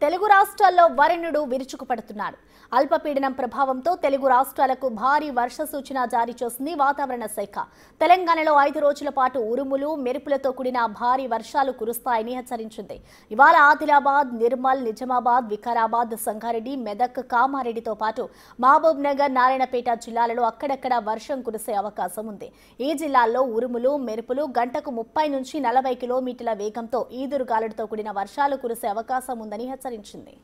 తెలుగు రాష్ట్రాల్లో వరుణుడు విరుచుకుపడుతున్నాడు. అల్పపీడనం ప్రభావంతో తెలుగు రాష్ట్రాలకు భారీ వర్ష సూచన జారీ చేసింది వాతావరణ శాఖ. తెలంగాణలో 5 రోజుల పాటు ఉరుములు మెరుపులతో కూడిన భారీ వర్షాలు కురుస్తాయని హెచ్చరించింది. ఇవాళ ఆదిలాబాద్, నిర్మల్, నిజామాబాద్, వికారాబాద్, సంగారెడ్డి, మెదక్, కామారెడ్డితో పాటు మహబూబ్ నగర్, నారాయణపేట జిల్లాలలో అక్కడక్కడ వర్షం కురిసే అవకాశం ఉంది. ఈ జిల్లాల్లో ఉరుములు మెరుపులు గంటకు 30 నుంచి 40 కిలోమీటర్ల వేగంతో ఈదురుగాలులతో కూడిన వర్షాలు కురిసే అవకాశం ఉందని హెచ్చరించింది.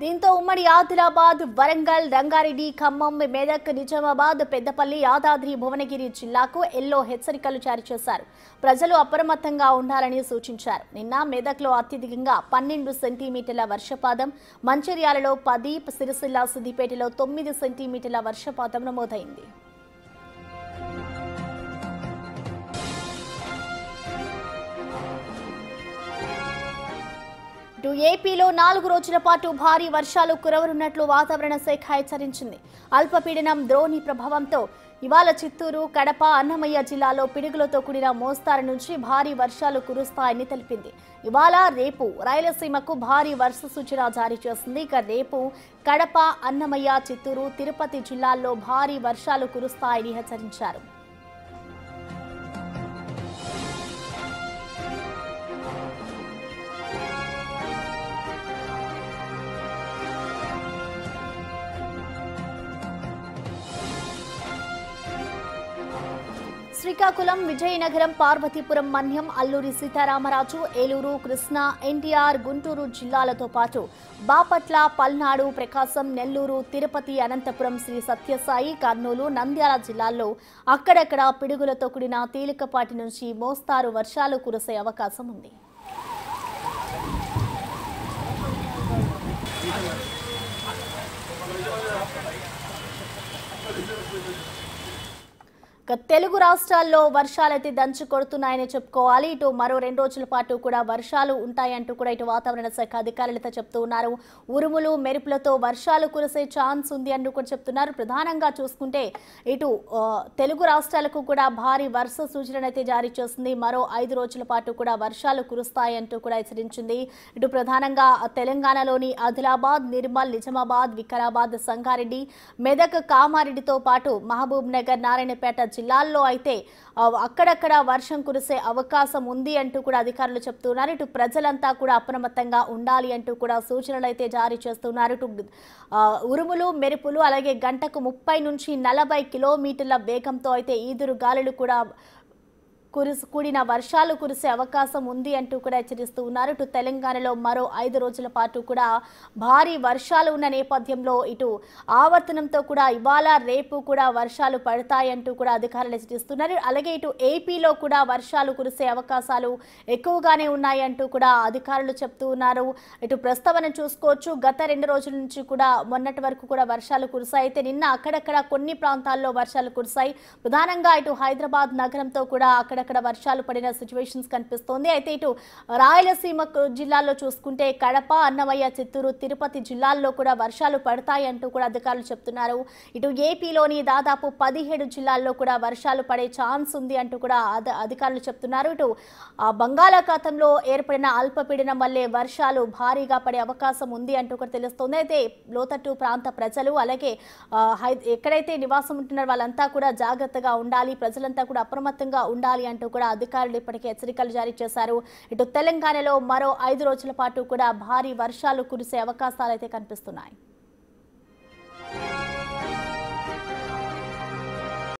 దీంతో ఉమ్మడి ఆదిలాబాద్, వరంగల్, రంగారెడ్డి, ఖమ్మం, మెదక్, నిజామాబాద్, పెద్దపల్లి, యాదాద్రి, భువనగిరి జిల్లాకు ఎల్లో హెచ్చరికలు జారీ చేశారు. ప్రజలు అప్రమత్తంగా ఉండాలని సూచించారు. నిన్న మెదక్లో అత్యధికంగా 12 సెంటీమీటర్ల వర్షపాతం, మంచిర్యాలలో 10, సిరిసిల్ల, సిద్దిపేటలో 9 సెంటీమీటర్ల వర్షపాతం నమోదైంది. ఏపీలో 4 రోజుల పాటు భారీ వర్షాలు కురవనున్నట్లు వాతావరణ శాఖ హెచ్చరించింది. అల్పపీడనం ద్రోణి ప్రభావంతో ఇవాళ చిత్తూరు, కడప, అన్నమయ్య జిల్లాలో పిడుగులతో కూడిన మోస్తారు నుంచి భారీ వర్షాలు కురుస్తాయని తెలిపింది. ఇవాళ రేపు రాయలసీమకు భారీ వర్ష సూచన జారీ చేసింది. ఇక రేపు కడప, అన్నమయ్య, చిత్తూరు, తిరుపతి జిల్లాల్లో భారీ వర్షాలు కురుస్తాయని హెచ్చరించారు. శ్రీకాకుళం, విజయనగరం, పార్వతీపురం, మన్యం, అల్లూరి సీతారామరాజు, ఏలూరు, కృష్ణా, ఎన్టీఆర్, గుంటూరు జిల్లాలతో పాటు బాపట్ల, పల్నాడు, ప్రకాశం, నెల్లూరు, తిరుపతి, అనంతపురం, శ్రీ సత్యసాయి, కర్నూలు, నంద్యాల జిల్లాల్లో అక్కడక్కడ పిడుగులతో కూడిన తేలికపాటి నుంచి మోస్తారు వర్షాలు కురిసే అవకాశం ఉంది. తెలుగు రాష్ట్రాల్లో వర్షాలైతే దంచి కొడుతున్నాయని చెప్పుకోవాలి. ఇటు మరో 2 రోజుల పాటు కూడా వర్షాలు ఉంటాయంటూ కూడా ఇటు వాతావరణ శాఖ అధికారులతో చెప్తూ ఉన్నారు. ఉరుములు మెరుపులతో వర్షాలు కురిసే ఛాన్స్ ఉంది అంటూ కూడా చెప్తున్నారు. ప్రధానంగా చూసుకుంటే ఇటు తెలుగు రాష్ట్రాలకు కూడా భారీ వర్ష సూచన అయితే జారీ చేసింది. మరో 5 రోజుల పాటు కూడా వర్షాలు కురుస్తాయంటూ కూడా హెచ్చరించింది. ఇటు ప్రధానంగా తెలంగాణలోని ఆదిలాబాద్, నిర్మల్, నిజామాబాద్, వికారాబాద్, సంగారెడ్డి, మెదక్, కామారెడ్డితో పాటు మహబూబ్ నగర్, నారాయణపేట జిల్లాల్లో అయితే అక్కడక్కడ వర్షం కురిసే అవకాశం ఉంది అంటూ కూడా అధికారులు చెప్తున్నారు. ఇటు ప్రజలంతా కూడా అప్రమత్తంగా ఉండాలి అంటూ కూడా సూచనలు అయితే జారీ చేస్తున్నారు. ఇటు ఉరుములు మెరుపులు అలాగే గంటకు 30 నుంచి 40 కిలోమీటర్ల వేగంతో అయితే ఈదురు గాలులు కూడా కూడిన వర్షాలు కురిసే అవకాశం ఉంది అంటూ కూడా హెచ్చరిస్తూ ఉన్నారు. ఇటు తెలంగాణలో మరో 5 రోజుల పాటు కూడా భారీ వర్షాలు ఉన్న నేపథ్యంలో ఇటు ఆవర్తనంతో కూడా ఇవాళ రేపు కూడా వర్షాలు పడతాయంటూ కూడా అధికారులు హెచ్చరిస్తున్నారు. అలాగే ఇటు ఏపీలో కూడా వర్షాలు కురిసే అవకాశాలు ఎక్కువగానే ఉన్నాయంటూ కూడా అధికారులు చెప్తూ ఉన్నారు. ఇటు ప్రస్తావన చూసుకోవచ్చు. గత 2 రోజుల నుంచి కూడా మొన్నటి వరకు కూడా వర్షాలు కురిసాయి. అయితే నిన్న అక్కడక్కడ కొన్ని ప్రాంతాల్లో వర్షాలు కురిసాయి. ప్రధానంగా ఇటు హైదరాబాద్ నగరంతో కూడా అక్కడక్కడ వర్షాలు పడిన సిచ్యువేషన్స్ కనిపిస్తోంది. అయితే ఇటు రాయలసీమ జిల్లాల్లో చూసుకుంటే కడప, అన్నమయ్య, చిత్తూరు, తిరుపతి జిల్లాల్లో కూడా వర్షాలు పడతాయి అంటూ కూడా అధికారులు చెప్తున్నారు. ఇటు ఏపీలోని దాదాపు 17 జిల్లాల్లో కూడా వర్షాలు పడే ఛాన్స్ ఉంది అంటూ కూడా అధికారులు చెప్తున్నారు. ఇటు బంగాళాఖాతంలో ఏర్పడిన అల్పపీడనం వల్లే వర్షాలు భారీగా పడే అవకాశం ఉంది అంటూ కూడా తెలుస్తోంది. అయితే లోతట్టు ప్రాంత ప్రజలు అలాగే ఎక్కడైతే నివాసం ఉంటున్నారో వాళ్ళంతా కూడా జాగ్రత్తగా ఉండాలి, ప్రజలంతా కూడా అప్రమత్తంగా ఉండాలి అంటూ కూడా అధికారులు ఇప్పటికే హెచ్చరికలు జారీ చేశారు. ఇటు తెలంగాణలో మరో 5 రోజుల పాటు కూడా భారీ వర్షాలు కురిసే అవకాశాలు అయితే కనిపిస్తున్నాయి.